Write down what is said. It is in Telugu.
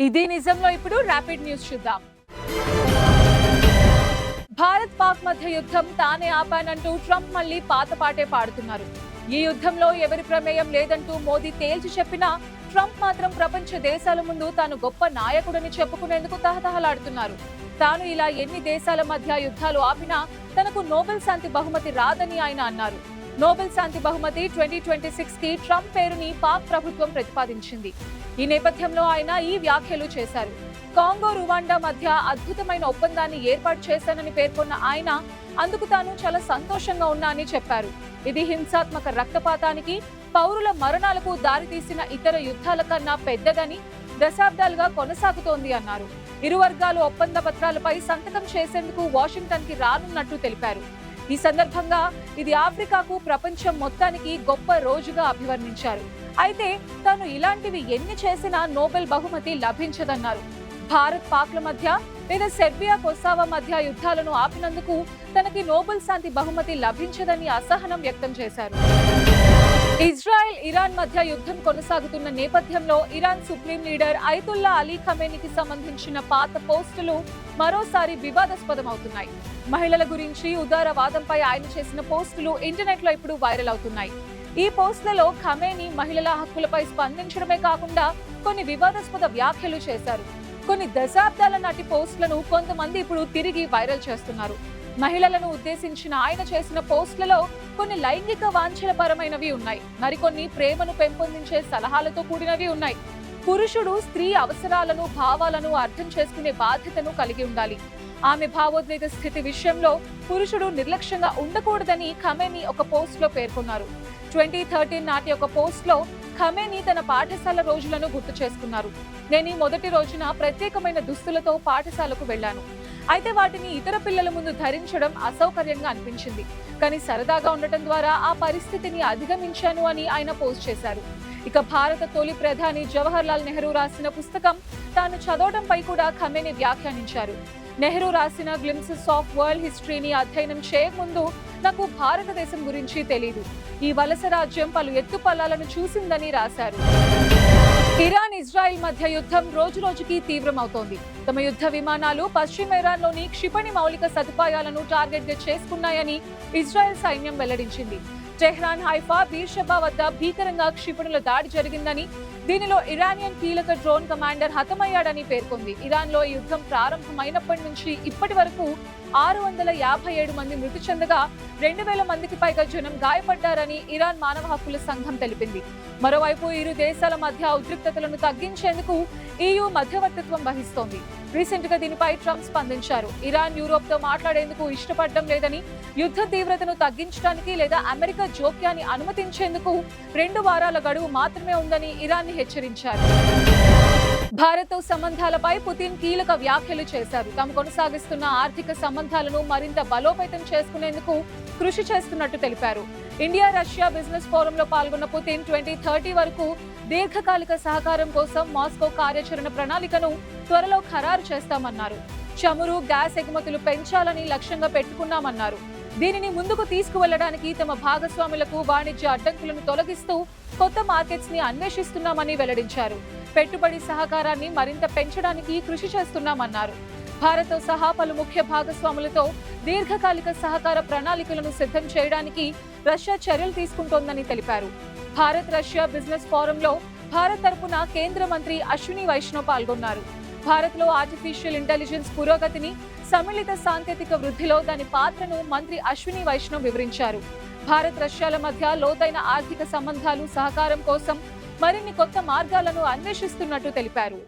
ఇది నిజంలో ఇప్పుడు ర్యాపిడ్ న్యూస్ చూద్దాం. భారత్ పాక్ మధ్య యుద్ధం తానే ఆపానంటూ ట్రంప్ మళ్లీ పాత పాటే పాడుతున్నారు. ఈ యుద్ధంలో ఎవరి ప్రమేయం లేదంటూ మోదీ తేల్చి చెప్పినా ట్రంప్ మాత్రం ప్రపంచ దేశాల ముందు తాను గొప్ప నాయకుడని చెప్పుకునేందుకు తహతహలాడుతున్నారు. తాను ఇలా ఎన్ని దేశాల మధ్య యుద్ధాలు ఆపినా తనకు నోబెల్ శాంతి బహుమతి రాదని ఆయన అన్నారు. నోబెల్ శాంతి బహుమతి 2026 కి ట్రంప్ పేరుని పాక్ ప్రభుత్వం ప్రతిపాదించింది. ఈ నేపథ్యంలో ఆయన ఈ వ్యాఖ్యలు చేశారు. కాంగో రువాండా మధ్య అద్భుతమైన ఒప్పందాన్ని ఏర్పాటు చేశానని పేర్కొన్న ఆయన అందుకు తాను చాలా సంతోషంగా ఉన్నా అని చెప్పారు. ఇది హింసాత్మక రక్తపాతానికి, పౌరుల మరణాలకు దారితీసిన ఇతర యుద్ధాల కన్నా పెద్దదని, దశాబ్దాలుగా కొనసాగుతోంది అన్నారు. ఇరు వర్గాలు ఒప్పంద పత్రాలపై సంతకం చేసేందుకు వాషింగ్టన్ కి రానున్నట్టు తెలిపారు. ఈ సందర్భంగా ఇది ఆఫ్రికాకు, ప్రపంచం మొత్తానికి గొప్ప రోజుగా అభివర్ణించారు. అయితే తాను ఇలాంటివి ఎన్ని చేసినా నోబెల్ బహుమతి లభించదన్నారు. భారత్ పాక్ల మధ్య లేదా సెర్బియా కొసావో మధ్య యుద్ధాలను ఆపినందుకు తనకి నోబెల్ శాంతి బహుమతి లభించదని అసహనం వ్యక్తం చేశారు. ఇజ్రాయెల్, ఇరాన్ మధ్య యుద్ధం కొనసాగుతున్న నేపథ్యంలో Iran supreme leader Ayatollah Ali ఖమేనీకి సంబంధించిన పాత పోస్టులు మరోసారి వివాదాస్పదమవుతున్నాయి. మహిళల గురించి ఉదారవాదంపై ఆయన చేసిన పోస్టులు ఇంటర్నెట్ లో ఇప్పుడు వైరల్ అవుతున్నాయి. ఈ పోస్టులలో ఖమేనీ మహిళల హక్కులపై స్పందించడమే కాకుండా కొన్ని వివాదాస్పద వ్యాఖ్యలు చేశారు. కొన్ని దశాబ్దాల నాటి పోస్టులను కొంతమంది ఇప్పుడు తిరిగి వైరల్ చేస్తున్నారు. మహిళలను ఉద్దేశించిన ఆయన చేసిన పోస్టులలో కొన్ని లైంగిక వాంఛల పరమైనవి ఉన్నాయి. మరికొన్ని ప్రేమను పెంపొందించే సలహాలతో కూడినవి ఉన్నాయి. పురుషుడు స్త్రీ అవసరాలను, భావాలను అర్థం చేసుకునే బాధ్యతను కలిగి ఉండాలి. ఆమె భావోద్వేగ స్థితి విషయంలో పురుషుడు నిర్లక్ష్యంగా ఉండకూడదని ఖమేనీ ఒక పోస్ట్ లో పేర్కొన్నారు. 2013 నాటి ఒక పోస్ట్ లో ఖమేనీ తన పాఠశాల రోజులను గుర్తు చేసుకున్నారు. నేను ఈ మొదటి రోజున ప్రత్యేకమైన దుస్తులతో పాఠశాలకు వెళ్లాను. అయితే వాటిని ఇతర పిల్లల ముందు ధరించడం అసౌకర్యంగా అనిపించింది. కానీ సరదాగా ఉండటం ద్వారా ఆ పరిస్థితిని అధిగమించాను అని ఆయన పోస్ట్ చేశారు. ఇక భారత తొలి ప్రధాని జవహర్ లాల్ నెహ్రూ రాసిన పుస్తకం తాను చదవడంపై కూడా ఖమేనీ వ్యాఖ్యానించారు. నెహ్రూ రాసిన గ్లింప్సెస్ ఆఫ్ వరల్డ్ హిస్టరీని అధ్యయనం చేయకముందు నాకు భారతదేశం గురించి తెలీదు. ఈ వలస రాజ్యం పలు ఎత్తుపల్లాలను చూసిందని రాశారు. ఇరాన్, ఇజ్రాయెల్ మధ్య యుద్ధం రోజు రోజుకి తీవ్రమవుతోంది. తమ యుద్ధ విమానాలు పశ్చిమ ఇరాన్లోని క్షిపణి మౌలిక సదుపాయాలను టార్గెట్ గా చేసుకున్నాయని ఇజ్రాయెల్ సైన్యం వెల్లడించింది. టెహ్రాన్, హైఫా, బీర్షెబా వద్ద భీకరంగా క్షిపణుల దాడి జరిగిందని, దీనిలో ఇరానియన్ కీలక డ్రోన్ కమాండర్ హతమయ్యాడని పేర్కొంది. ఇరాన్ లో యుద్ధం ప్రారంభమైనప్పటి నుంచి ఇప్పటి వరకు 657 మంది మృతి చెందగా 2000 మందికి పైగా జనం గాయపడ్డారని ఇరాన్ మానవ హక్కుల సంఘం తెలిపింది. మరోవైపు ఇరు దేశాల మధ్య ఉద్రిక్తతలను తగ్గించేందుకు EU మధ్యవర్తిత్వం వహిస్తోంది. రీసెంట్ గా దీనిపై ట్రంప్ స్పందించారు. ఇరాన్ యూరోప్ తో మాట్లాడేందుకు ఇష్టపడడం లేదని, యుద్ధ తీవ్రతను తగ్గించడానికి లేదా అమెరికా జోక్యాన్ని అనుమతించేందుకు 2 వారాల గడువు మాత్రమే ఉందని ఇరాన్ ని హెచ్చరించారు. భారత్ సంబంధాలపై పుతిన్ కీలక వ్యాఖ్యలు చేశారు. తాము కొనసాగిస్తున్న ఆర్థిక సంబంధాలను మరింత బలోపేతం చేసుకునేందుకు కృషి చేస్తున్నట్టు తెలిపారు. ఇండియా రష్యా బిజినెస్ ఫోరంలో పాల్గొన్న పుతిన్ 2030 వరకు దీర్ఘకాలిక సహకారం కోసం మాస్కో కార్యాచరణ ప్రణాళికను త్వరలో ఖరారు చేస్తామన్నారు. చమురు, గ్యాస్ ఎగుమతులు పెంచాలని లక్ష్యంగా పెట్టుకున్నామన్నారు. దీనిని ముందుకు తీసుకువెళ్లడానికి తమ భాగస్వాములకు వాణిజ్య అడ్డంకులను తొలగిస్తూ కొత్త మార్కెట్స్ ని అన్వేషిస్తున్నామని వెల్లడించారు. పెట్టుబడి సహకారాన్ని మరింత పెంచడానికి కృషి చేస్తున్నామన్నారు. భారత్ సహా పలు ముఖ్య భాగస్వాములతో దీర్ఘకాలిక సహకార ప్రణాళికలను సిద్ధం చేయడానికి రష్యా చర్యలు తీసుకుంటోందని తెలిపారు. భారత్ రష్యా బిజినెస్ ఫోరంలో భారత్ తరపున కేంద్ర మంత్రి అశ్విని వైష్ణవ్ పాల్గొన్నారు. భారత్ లో ఆర్టిఫిషియల్ ఇంటెలిజెన్స్ పురోగతిని, సమ్మిళిత సాంకేతిక వృద్ధిలో దాని పాత్రను మంత్రి అశ్విని వైష్ణవ్ వివరించారు. భారత్ రష్యాల మధ్య లోతైన ఆర్థిక సంబంధాలు, సహకారం కోసం మరిన్ని కొత్త మార్గాలను అన్వేషిస్తున్నట్టు తెలిపారు.